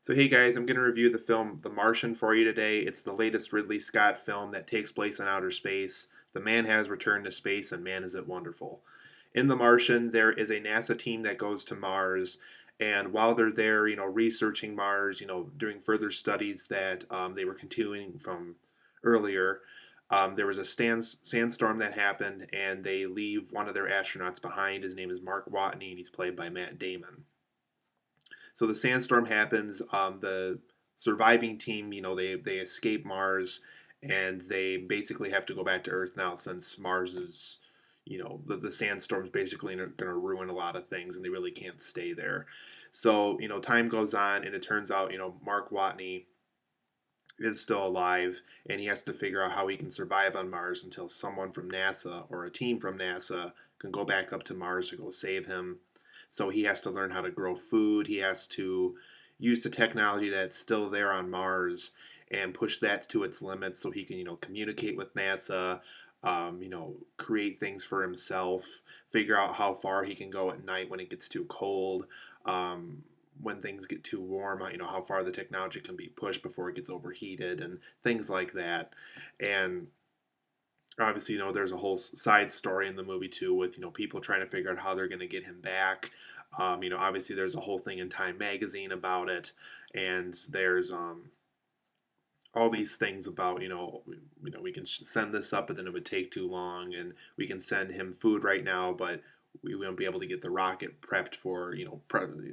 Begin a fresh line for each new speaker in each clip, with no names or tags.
So, hey guys, I'm going to review the film The Martian for you today. It's the latest Ridley Scott film that takes place in outer space. The man has returned to space, and man, is it wonderful. In The Martian, there is a NASA team that goes to Mars, and while they're there, researching Mars, doing further studies that they were continuing from earlier, there was a sandstorm that happened, and they leave one of their astronauts behind. His name is Mark Watney, and he's played by Matt Damon. So the sandstorm happens. The surviving team, they escape Mars, and they basically have to go back to Earth now since Mars is, the sandstorm's basically going to ruin a lot of things, and they really can't stay there. So time goes on, and it turns out Mark Watney is still alive, and he has to figure out how he can survive on Mars until someone from NASA or a team from NASA can go back up to Mars to go save him. So he has to learn how to grow food. He has to use the technology that's still there on Mars and push that to its limits so he can, communicate with NASA, create things for himself, figure out how far he can go at night when it gets too cold. When things get too warm, how far the technology can be pushed before it gets overheated and things like that. And obviously, there's a whole side story in the movie too with, people trying to figure out how they're going to get him back. Obviously, there's a whole thing in Time Magazine about it, and there's all these things about we can send this up, but then it would take too long, and we can send him food right now, but we won't be able to get the rocket prepped for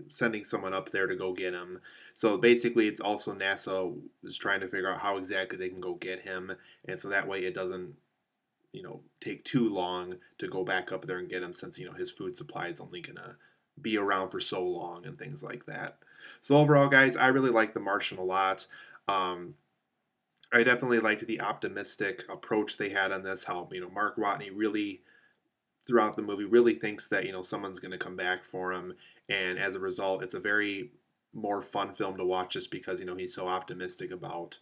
sending someone up there to go get him. So basically, it's also NASA is trying to figure out how exactly they can go get him, and so that way it doesn't take too long to go back up there and get him, since his food supply is only gonna be around for so long and things like that. So overall, guys, I really like The Martian a lot. Um, I definitely liked the optimistic approach they had on this. How Mark Watney really throughout the movie really thinks that someone's going to come back for him, and as a result, it's a very more fun film to watch just because he's so optimistic about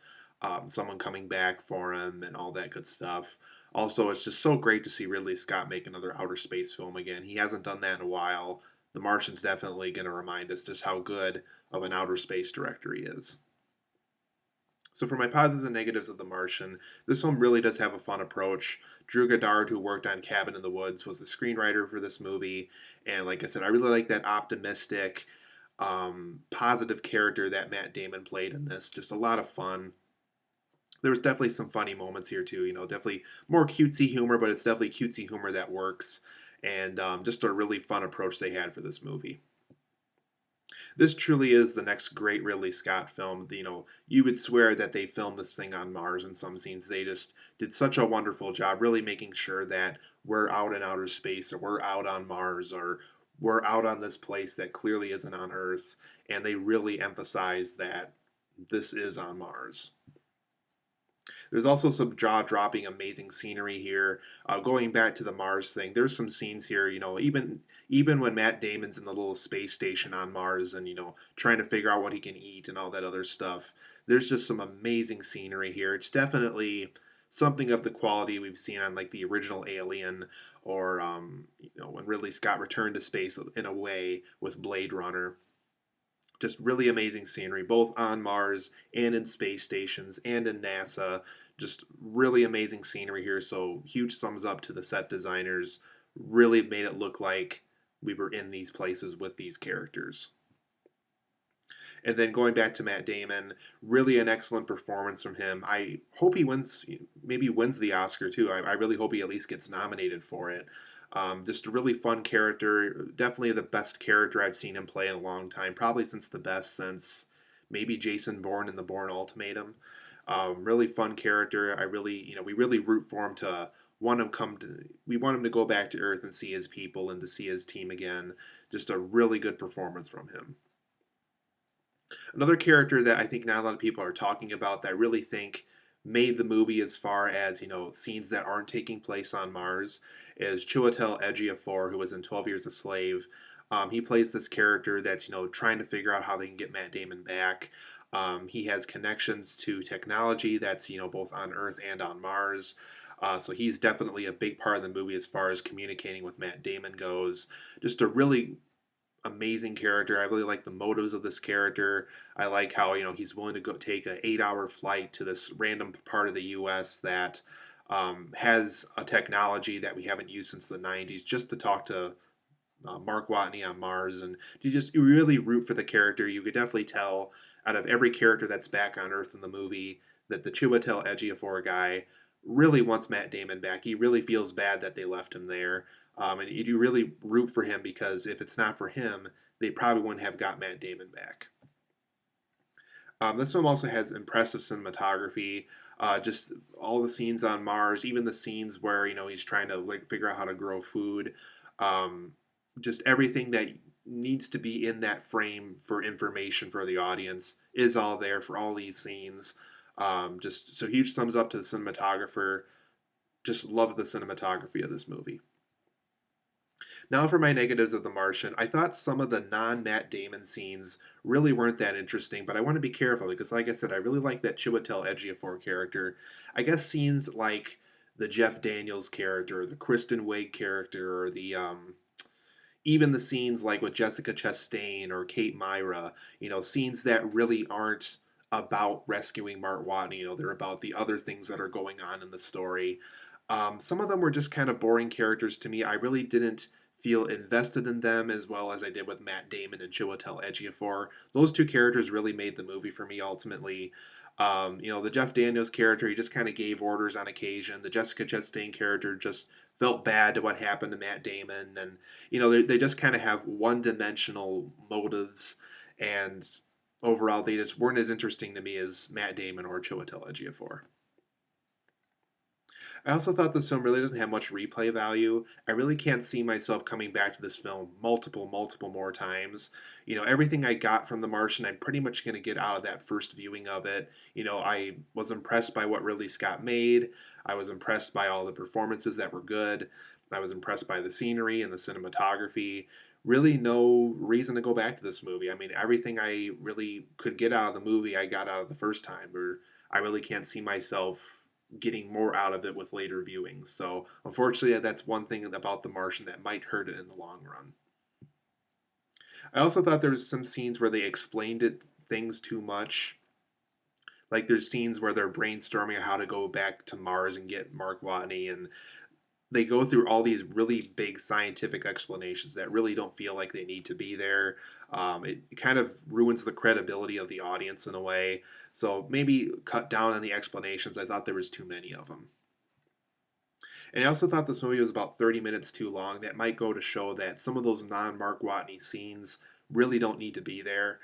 someone coming back for him and all that good stuff. Also, it's just so great to see Ridley Scott make another outer space film again. He hasn't done that in a while. The Martian's definitely going to remind us just how good of an outer space director he is. So for my positives and negatives of The Martian, this film really does have a fun approach. Drew Goddard, who worked on Cabin in the Woods, was the screenwriter for this movie, and like I said, I really like that optimistic, positive character that Matt Damon played in this. Just a lot of fun. There was definitely some funny moments here too. Definitely more cutesy humor, but it's definitely cutesy humor that works, and just a really fun approach they had for this movie. This truly is the next great Ridley Scott film. You would swear that they filmed this thing on Mars in some scenes. They just did such a wonderful job, really making sure that we're out in outer space, or we're out on Mars, or we're out on this place that clearly isn't on Earth. And they really emphasize that this is on Mars. There's also some jaw-dropping, amazing scenery here. Going back to the Mars thing, there's some scenes here. Even when Matt Damon's in the little space station on Mars, and trying to figure out what he can eat and all that other stuff. There's just some amazing scenery here. It's definitely something of the quality we've seen on like the original Alien, or when Ridley Scott returned to space in a way with Blade Runner. Just really amazing scenery, both on Mars and in space stations and in NASA. Just really amazing scenery here. So huge thumbs up to the set designers. Really made it look like we were in these places with these characters. And then going back to Matt Damon, really an excellent performance from him. I hope he wins, maybe wins the Oscar too. I really hope he at least gets nominated for it. Just a really fun character. Definitely the best character I've seen him play in a long time. Probably since the best since maybe Jason Bourne in the Bourne Ultimatum. Really fun character. We really root for him to want him we want him to go back to Earth and see his people and to see his team again. Just a really good performance from him. Another character that I think not a lot of people are talking about that I really think made the movie as far as, scenes that aren't taking place on Mars is Chiwetel Ejiofor, who was in 12 Years a Slave. He plays this character that's, trying to figure out how they can get Matt Damon back. He has connections to technology that's, both on Earth and on Mars. So he's definitely a big part of the movie as far as communicating with Matt Damon goes. Just a really amazing character. I really like the motives of this character. I like how he's willing to go take an 8-hour flight to this random part of the U.S. that has a technology that we haven't used since the '90s, just to talk to Mark Watney on Mars, and you really root for the character. You could definitely tell out of every character that's back on Earth in the movie that the Chiwetel Ejiofor guy really wants Matt Damon back. He really feels bad that they left him there, and you do really root for him because if it's not for him, they probably wouldn't have got Matt Damon back. This film also has impressive cinematography. Just all the scenes on Mars, even the scenes where he's trying to like figure out how to grow food. Um, just everything that needs to be in that frame for information for the audience is all there for all these scenes. Just so huge thumbs up to the cinematographer. Just love the cinematography of this movie. Now for my negatives of The Martian, I thought some of the non-Matt Damon scenes really weren't that interesting, but I want to be careful because, like I said, I really like that Chiwetel Ejiofor character. I guess scenes like the Jeff Daniels character, the Kristen Wiig character, or the even the scenes like with Jessica Chastain or Kate Myra, scenes that really aren't about rescuing Mark Watney. They're about the other things that are going on in the story. Some of them were just kind of boring characters to me. I really didn't feel invested in them as well as I did with Matt Damon and Chiwetel Ejiofor. Those two characters really made the movie for me ultimately. The Jeff Daniels character, he just kind of gave orders on occasion. The Jessica Chastain character just felt bad to what happened to Matt Damon. And, they just kind of have one dimensional motives. And overall, they just weren't as interesting to me as Matt Damon or Chiwetel Ejiofor. I also thought this film really doesn't have much replay value. I really can't see myself coming back to this film multiple more times. Everything I got from The Martian, I'm pretty much going to get out of that first viewing of it. I was impressed by what Ridley Scott made. I was impressed by all the performances that were good. I was impressed by the scenery and the cinematography. Really, no reason to go back to this movie. I mean, everything I really could get out of the movie, I got out of the first time. Or I really can't see myself getting more out of it with later viewings. So unfortunately, that's one thing about The Martian that might hurt it in the long run. I also thought there was some scenes where they explained things too much. Like there's scenes where they're brainstorming how to go back to Mars and get Mark Watney, and they go through all these really big scientific explanations that really don't feel like they need to be there. It kind of ruins the credibility of the audience in a way. So maybe cut down on the explanations. I thought there was too many of them. And I also thought this movie was about 30 minutes too long. That might go to show that some of those non-Mark Watney scenes really don't need to be there.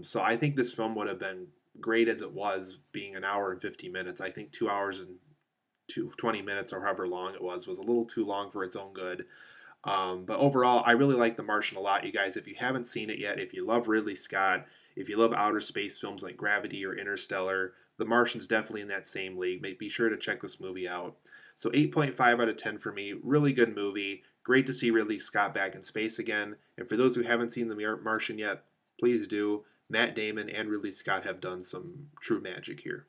So I think this film would have been great as it was, being an hour and 50 minutes. I think 2 hours and 20 minutes or however long it was a little too long for its own good. But overall, I really like The Martian a lot, you guys. If you haven't seen it yet, if you love Ridley Scott, if you love outer space films like Gravity or Interstellar, The Martian's definitely in that same league. Be sure to check this movie out. So 8.5 out of 10 for me. Really good movie. Great to see Ridley Scott back in space again. And for those who haven't seen The Martian yet, please do. Matt Damon and Ridley Scott have done some true magic here.